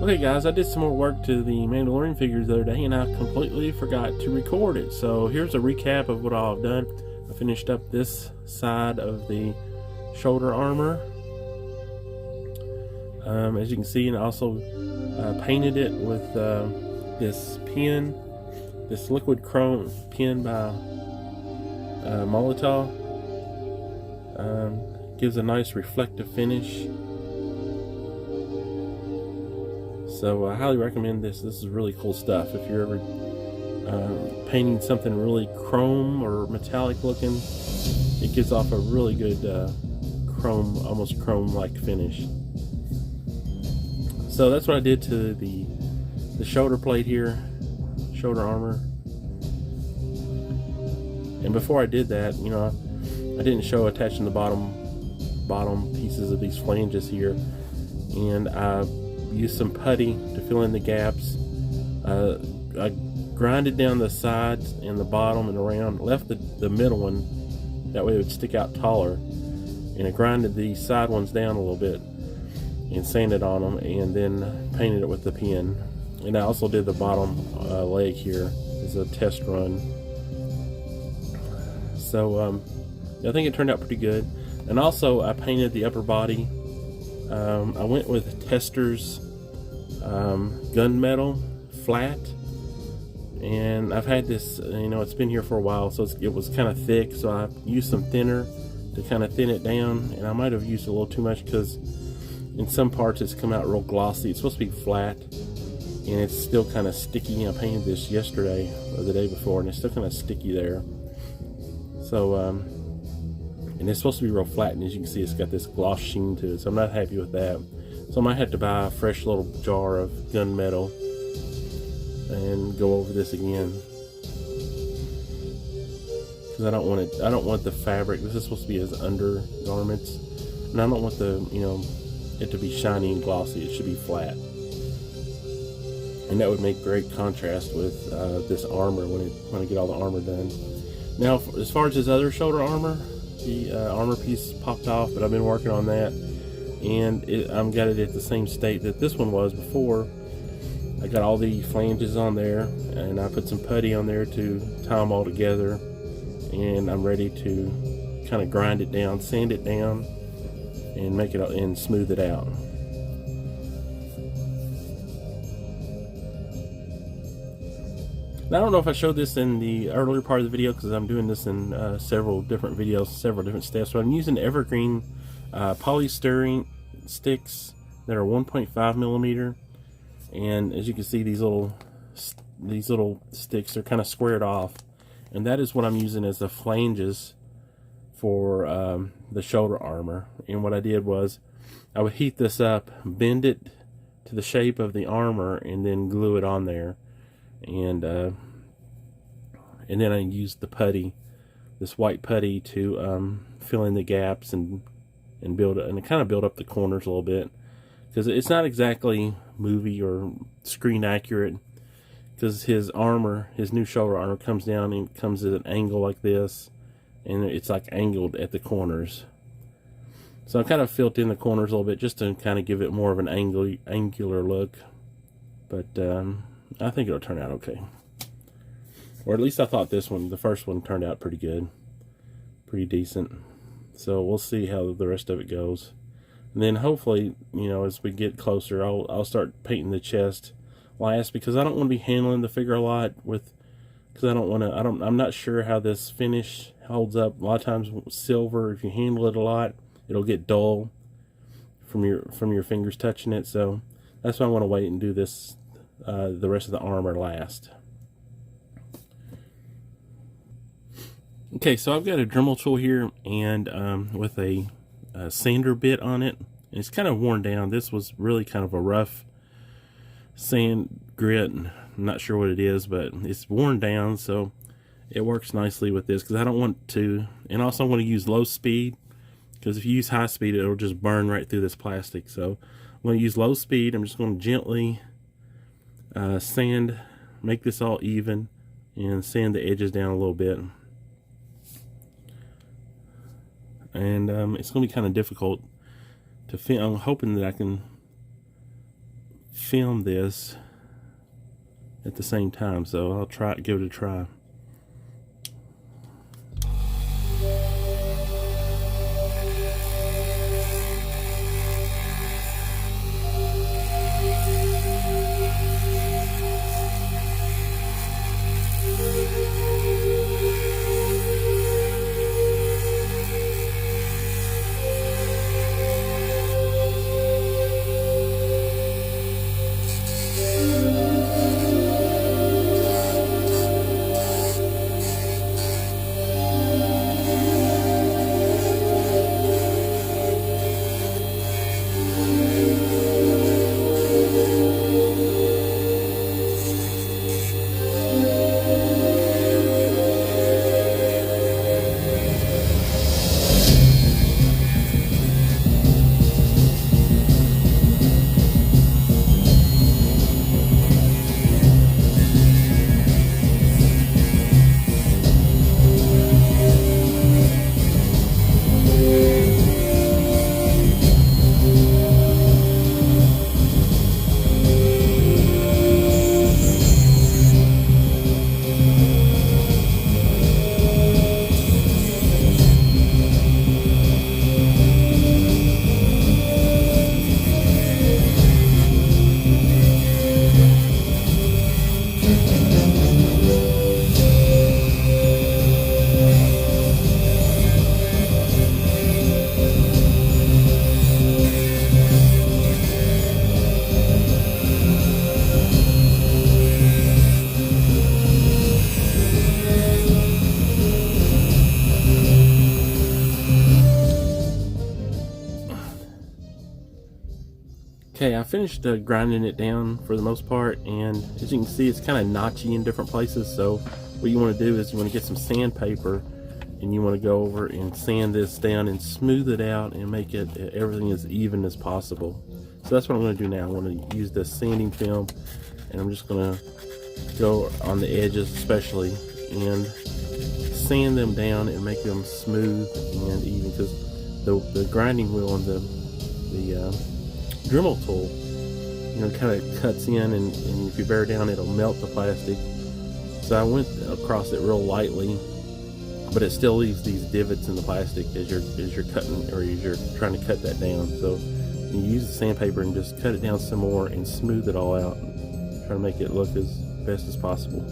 Okay guys, I did some more work to the Mandalorian figures the other day and I completely forgot to record it. So here's a recap of what I've done. I finished up this side of the shoulder armor. As you can see, and I also painted it with this pen, this liquid chrome pen by Molotov. Gives a nice reflective finish. So I highly recommend this. This is really cool stuff. If you're ever painting something really chrome or metallic looking, it gives off a really good chrome, almost chrome-like finish. So that's what I did to the shoulder plate here, shoulder armor. And before I did that, you know, I didn't show attaching the bottom pieces of these flanges here, and I used some putty to fill in the gaps. I grinded down the sides and the bottom and around, left the middle one, that way it would stick out taller, and I grinded the side ones down a little bit and sanded on them, and then painted it with the pen. And I also did the bottom leg here as a test run. So I think it turned out pretty good. And also I painted the upper body. I went with Tester's gunmetal flat, and I've had this, you know, it's been here for a while, so it was kind of thick, so I used some thinner to kind of thin it down, and I might have used a little too much because in some parts it's come out real glossy. It's supposed to be flat, and it's still kind of sticky. I painted this yesterday or the day before, and it's still kind of sticky there. So and it's supposed to be real flat, and as you can see, it's got this gloss sheen to it, so I'm not happy with that. So I might have to buy a fresh little jar of gunmetal and go over this again, because I don't want the fabric. This is supposed to be as undergarments, and I don't want the, you know, it to be shiny and glossy. It should be flat, and that would make great contrast with this armor when I get all the armor done. Now, as far as this other shoulder armor, the armor piece popped off, but I've been working on that, and I've got it at the same state that this one was before. I got all the flanges on there, and I put some putty on there to tie them all together, and I'm ready to kind of grind it down, sand it down, and make it and smooth it out. Now, I don't know if I showed this in the earlier part of the video, because I'm doing this in several different videos, several different steps. But I'm using evergreen polystyrene sticks that are 1.5 millimeter, and as you can see, these little sticks are kind of squared off, and that is what I'm using as the flanges for the shoulder armor. And what I did was I would heat this up, bend it to the shape of the armor, and then glue it on there. And then I used the putty, this white putty, to fill in the gaps and build it, and kind of build up the corners a little bit, because it's not exactly movie or screen accurate, because his armor, his new shoulder armor, comes down and comes at an angle like this, and it's like angled at the corners. So I kind of filled in the corners a little bit just to kind of give it more of an angular look. But I think it'll turn out okay. Or at least I thought this one, the first one, turned out pretty good. Pretty decent. So we'll see how the rest of it goes. And then hopefully, you know, as we get closer, I'll start painting the chest last, because I don't want to be handling the figure a lot with, because I'm not sure how this finish holds up. A lot of times silver, if you handle it a lot, it'll get dull from your fingers touching it. So that's why I want to wait and do this, the rest of the armor last. Okay, so I've got a Dremel tool here, and with a sander bit on it. And it's kind of worn down. This was really kind of a rough sand grit. I'm not sure what it is, but it's worn down, so it works nicely with this, because I don't want to, and also I want to use low speed, because if you use high speed, it'll just burn right through this plastic. So I'm going to use low speed. I'm just going to gently sand, make this all even, and sand the edges down a little bit. And it's going to be kind of difficult to fit. I'm hoping that I can film this at the same time, so I'll give it a try. Okay, I finished grinding it down for the most part, and as you can see, it's kind of notchy in different places. So what you want to do is you want to get some sandpaper, and you want to go over and sand this down and smooth it out and make it everything as even as possible. So that's what I'm going to do now. I want to use this sanding film, and I'm just going to go on the edges especially and sand them down and make them smooth and even, because the grinding wheel and the Dremel tool, you know, kind of cuts in, and if you bear down, it'll melt the plastic. So I went across it real lightly, but it still leaves these divots in the plastic as you're cutting, or as you're trying to cut that down. So you use the sandpaper and just cut it down some more and smooth it all out, try to make it look as best as possible.